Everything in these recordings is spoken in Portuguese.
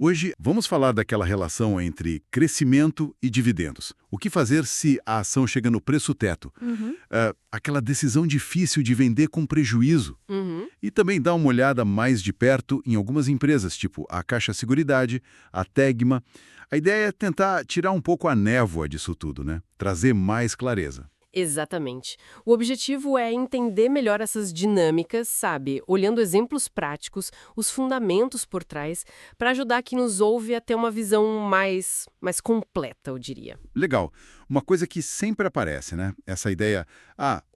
Hoje, vamos falar daquela relação entre crescimento e dividendos. O que fazer se a ação chega no preço-teto? Uhum. Aquela decisão difícil de vender com prejuízo. Uhum. E também dar uma olhada mais de perto em algumas empresas, tipo a Caixa Seguridade, a Tegma. A ideia é tentar tirar um pouco a névoa disso tudo, né? Trazer mais clareza. Exatamente. O objetivo é entender melhor essas dinâmicas, sabe? Olhando exemplos práticos, os fundamentos por trás, para ajudar quem nos ouve a ter uma visão mais completa, eu diria. Legal. Uma coisa que sempre aparece, né? Essa ideia,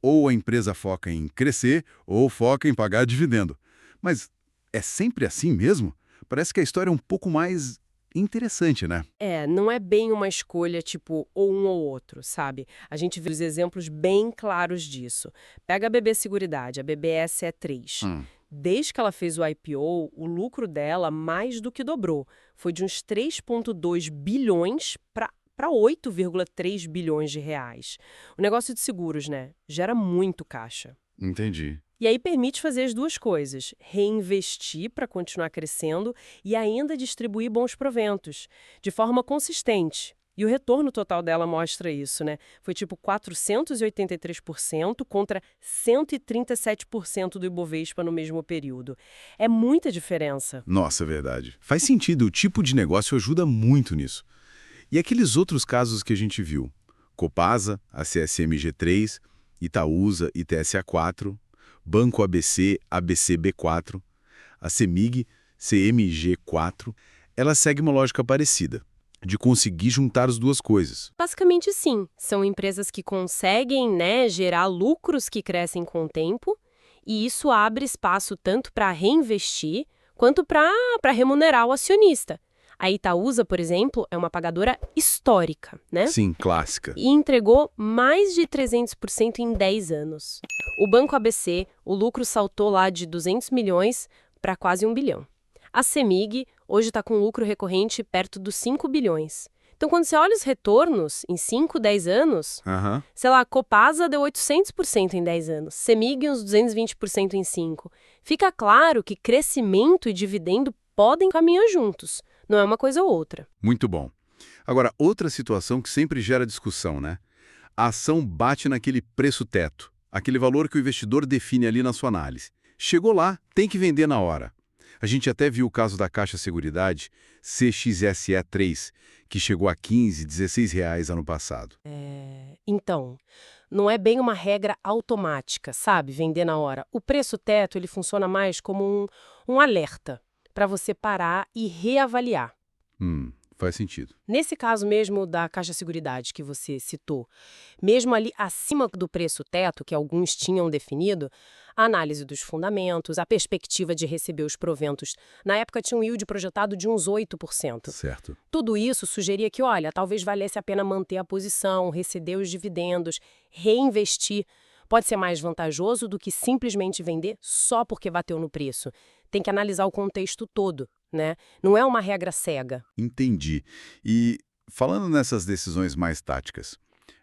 ou a empresa foca em crescer, ou foca em pagar dividendo. Mas é sempre assim mesmo? Parece que a história é um pouco mais interessante, né? Não é bem uma escolha tipo ou um ou outro, sabe? A gente vê os exemplos bem claros disso. Pega a BB Seguridade, a BBS é 3. Hum, Desde que ela fez o IPO, o lucro dela mais do que dobrou. Foi de uns 3,2 bilhões para 8,3 bilhões de reais. O negócio de seguros, né? Gera muito caixa. entendi. E aí permite fazer as duas coisas: reinvestir para continuar crescendo e ainda distribuir bons proventos, de forma consistente. E o retorno total dela mostra isso, né? Foi tipo 483% contra 137% do Ibovespa no mesmo período. É muita diferença. Nossa, é verdade. Faz sentido, o tipo de negócio ajuda muito nisso. E aqueles outros casos que a gente viu? Copasa, a CSMG3, Itaúsa, ITSA4, Banco ABC, ABCB4, a CEMIG, CMG4, ela segue uma lógica parecida, de conseguir juntar as duas coisas. Basicamente, sim. São empresas que conseguem, né, gerar lucros que crescem com o tempo, e isso abre espaço tanto para reinvestir quanto para remunerar o acionista. A Itaúsa, por exemplo, é uma pagadora histórica, né? Sim, clássica. E entregou mais de 300% em 10 anos. O Banco ABC, o lucro saltou lá de 200 milhões para quase 1 bilhão. A CEMIG hoje está com lucro recorrente perto dos 5 bilhões. Então, quando você olha os retornos em 5, 10 anos, Aham. sei lá, a Copasa deu 800% em 10 anos, CEMIG uns 220% em 5. Fica claro que crescimento e dividendo podem caminhar juntos, não é uma coisa ou outra. Muito bom. Agora, outra situação que sempre gera discussão, né? A ação bate naquele preço-teto, aquele valor que o investidor define ali na sua análise. Chegou lá, tem que vender na hora. A gente até viu o caso da Caixa Seguridade, CXSE3, que chegou a 15, 16 reais ano passado. Então, não é bem uma regra automática, sabe? Vender na hora. O preço teto, ele funciona mais como um alerta para você parar e reavaliar. Faz sentido. Nesse caso mesmo da Caixa Seguridade que você citou, mesmo ali acima do preço teto, que alguns tinham definido, a análise dos fundamentos, a perspectiva de receber os proventos, na época tinha um yield projetado de uns 8%. Certo. Tudo isso sugeria que, olha, talvez valesse a pena manter a posição, receber os dividendos, reinvestir. Pode ser mais vantajoso do que simplesmente vender só porque bateu no preço. Tem que analisar o contexto todo, né? Não é uma regra cega. Entendi. E falando nessas decisões mais táticas,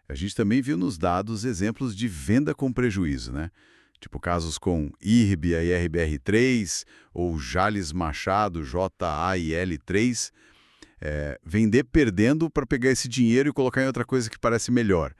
a gente também viu nos dados exemplos de venda com prejuízo, né? Tipo casos com IRBA e RBR3, ou Jales Machado, JAIL3. Vender perdendo para pegar esse dinheiro e colocar em outra coisa que parece melhor.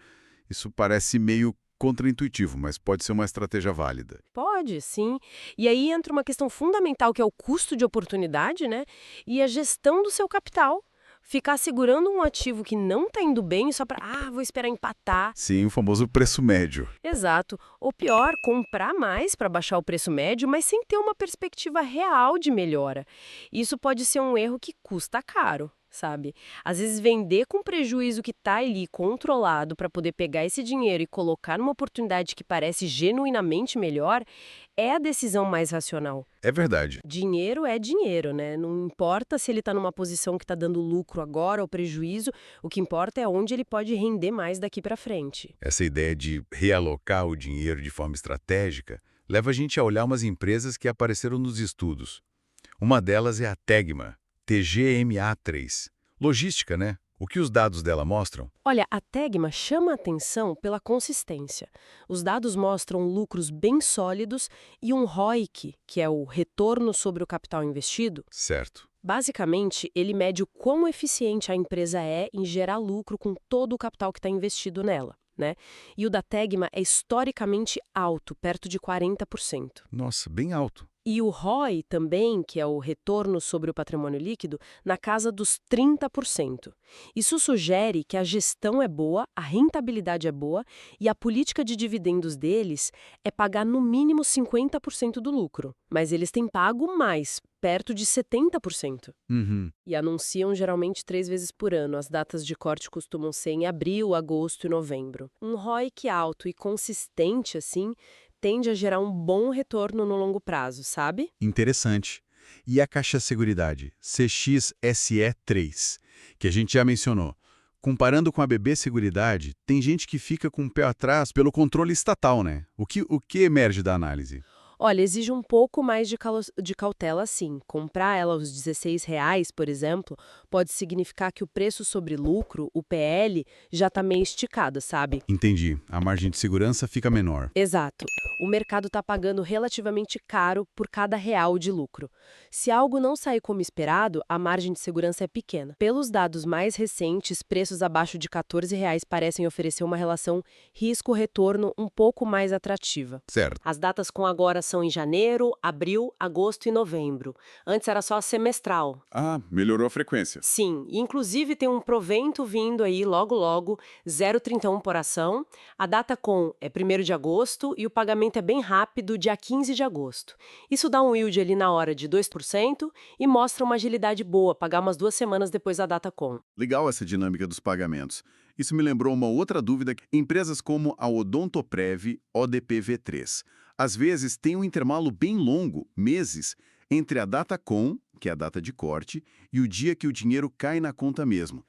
Isso parece meio contraintuitivo, mas pode ser uma estratégia válida. Pode, sim. E aí entra uma questão fundamental que é o custo de oportunidade, né? E a gestão do seu capital. Ficar segurando um ativo que não está indo bem só para, vou esperar empatar. Sim, o famoso preço médio. Exato. Ou pior, comprar mais para baixar o preço médio, mas sem ter uma perspectiva real de melhora. Isso pode ser um erro que custa caro, sabe? Às vezes vender com prejuízo que está ali controlado para poder pegar esse dinheiro e colocar numa oportunidade que parece genuinamente melhor é a decisão mais racional. É verdade. Dinheiro é dinheiro, né? Não importa se ele está numa posição que está dando lucro agora ou prejuízo, o que importa é onde ele pode render mais daqui para frente. Essa ideia de realocar o dinheiro de forma estratégica leva a gente a olhar umas empresas que apareceram nos estudos. Uma delas é a Tegma, TGMA3. Logística, né? O que os dados dela mostram? Olha, a Tegma chama a atenção pela consistência. Os dados mostram lucros bem sólidos e um ROIC, que é o retorno sobre o capital investido, Certo. Basicamente, ele mede o quão eficiente a empresa é em gerar lucro com todo o capital que está investido nela, né? E o da Tegma é historicamente alto, perto de 40%. Nossa, bem alto. E o ROI também, que é o retorno sobre o patrimônio líquido, na casa dos 30%. Isso sugere que a gestão é boa, a rentabilidade é boa e a política de dividendos deles é pagar no mínimo 50% do lucro. Mas eles têm pago mais, perto de 70%. Uhum. E anunciam geralmente 3 vezes por ano. As datas de corte costumam ser em abril, agosto e novembro. Um ROIC alto e consistente, assim, tende a gerar um bom retorno no longo prazo, sabe? Interessante. E a Caixa Seguridade, CXSE3, que a gente já mencionou. Comparando com a BB Seguridade, tem gente que fica com o pé atrás pelo controle estatal, né? O que emerge da análise? Olha, exige um pouco mais de cautela, sim. Comprar ela aos R$ 16, por exemplo, pode significar que o preço sobre lucro, o PL, já está meio esticado, sabe? Entendi. A margem de segurança fica menor. Exato. O mercado está pagando relativamente caro por cada real de lucro. Se algo não sair como esperado, a margem de segurança é pequena. Pelos dados mais recentes, preços abaixo de R$ 14 parecem oferecer uma relação risco-retorno um pouco mais atrativa. Certo. As datas com agora são em janeiro, abril, agosto e novembro. Antes era só semestral. Ah, melhorou a frequência. Sim, e inclusive tem um provento vindo aí logo logo, 0,31 por ação. A data com é 1º de agosto e o pagamento é bem rápido, dia 15 de agosto. Isso dá um yield ali na hora de 2% e mostra uma agilidade boa, pagar umas 2 semanas depois da data com. Legal essa dinâmica dos pagamentos. Isso me lembrou uma outra dúvida. Empresas como a Odontoprev ODPV3, às vezes têm um intervalo bem longo, meses, entre a data com, que é a data de corte, e o dia que o dinheiro cai na conta mesmo.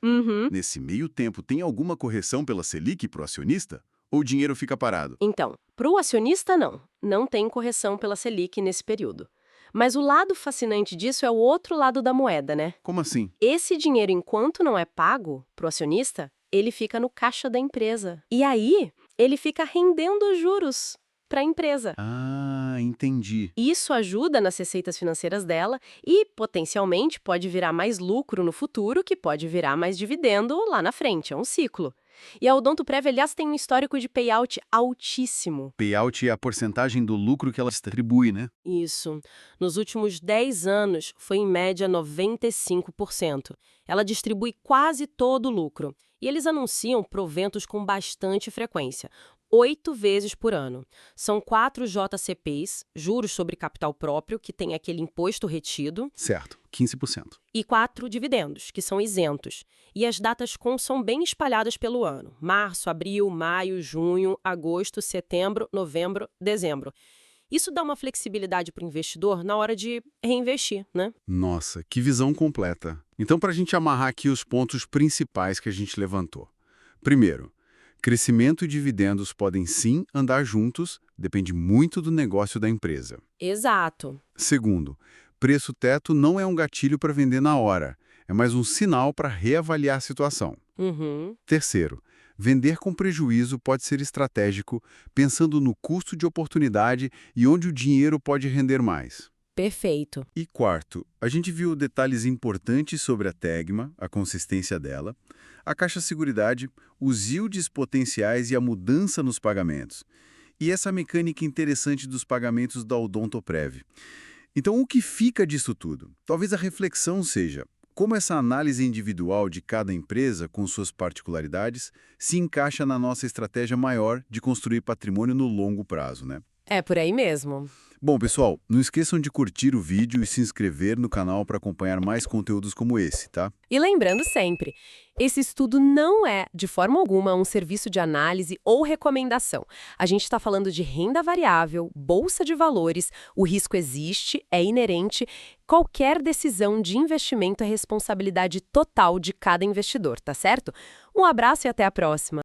Nesse meio tempo, tem alguma correção pela Selic para o acionista? Ou o dinheiro fica parado? Então, para o acionista, não. Não tem correção pela Selic nesse período. Mas o lado fascinante disso é o outro lado da moeda, né? Como assim? Esse dinheiro, enquanto não é pago para o acionista, ele fica no caixa da empresa. E aí, ele fica rendendo juros para a empresa. Ah, entendi. Isso ajuda nas receitas financeiras dela e, potencialmente, pode virar mais lucro no futuro, que pode virar mais dividendo lá na frente. É um ciclo. E a Odontoprev, aliás, tem um histórico de payout altíssimo. Payout é a porcentagem do lucro que ela distribui, né? Isso. Nos últimos 10 anos, foi em média 95%. Ela distribui quase todo o lucro. E eles anunciam proventos com bastante frequência. 8 vezes por ano. São 4 JCPs, juros sobre capital próprio, que tem aquele imposto retido. Certo, 15%. E 4 dividendos, que são isentos. E as datas com são bem espalhadas pelo ano. Março, abril, maio, junho, agosto, setembro, novembro, dezembro. Isso dá uma flexibilidade para o investidor na hora de reinvestir, né? Nossa, que visão completa. Então, para a gente amarrar aqui os pontos principais que a gente levantou. Primeiro, crescimento e dividendos podem sim andar juntos, depende muito do negócio da empresa. Exato. Segundo, preço teto não é um gatilho para vender na hora, é mais um sinal para reavaliar a situação. Terceiro, vender com prejuízo pode ser estratégico, pensando no custo de oportunidade e onde o dinheiro pode render mais. Perfeito. E quarto, a gente viu detalhes importantes sobre a Tegma, a consistência dela, a Caixa Seguridade, os yields potenciais e a mudança nos pagamentos. E essa mecânica interessante dos pagamentos da Odontoprev. Então, o que fica disso tudo? Talvez a reflexão seja como essa análise individual de cada empresa, com suas particularidades, se encaixa na nossa estratégia maior de construir patrimônio no longo prazo, né? É por aí mesmo. Bom, pessoal, não esqueçam de curtir o vídeo e se inscrever no canal para acompanhar mais conteúdos como esse, tá? E lembrando sempre, esse estudo não é, de forma alguma, um serviço de análise ou recomendação. A gente está falando de renda variável, bolsa de valores, o risco existe, é inerente. Qualquer decisão de investimento é responsabilidade total de cada investidor, tá certo? Um abraço e até a próxima!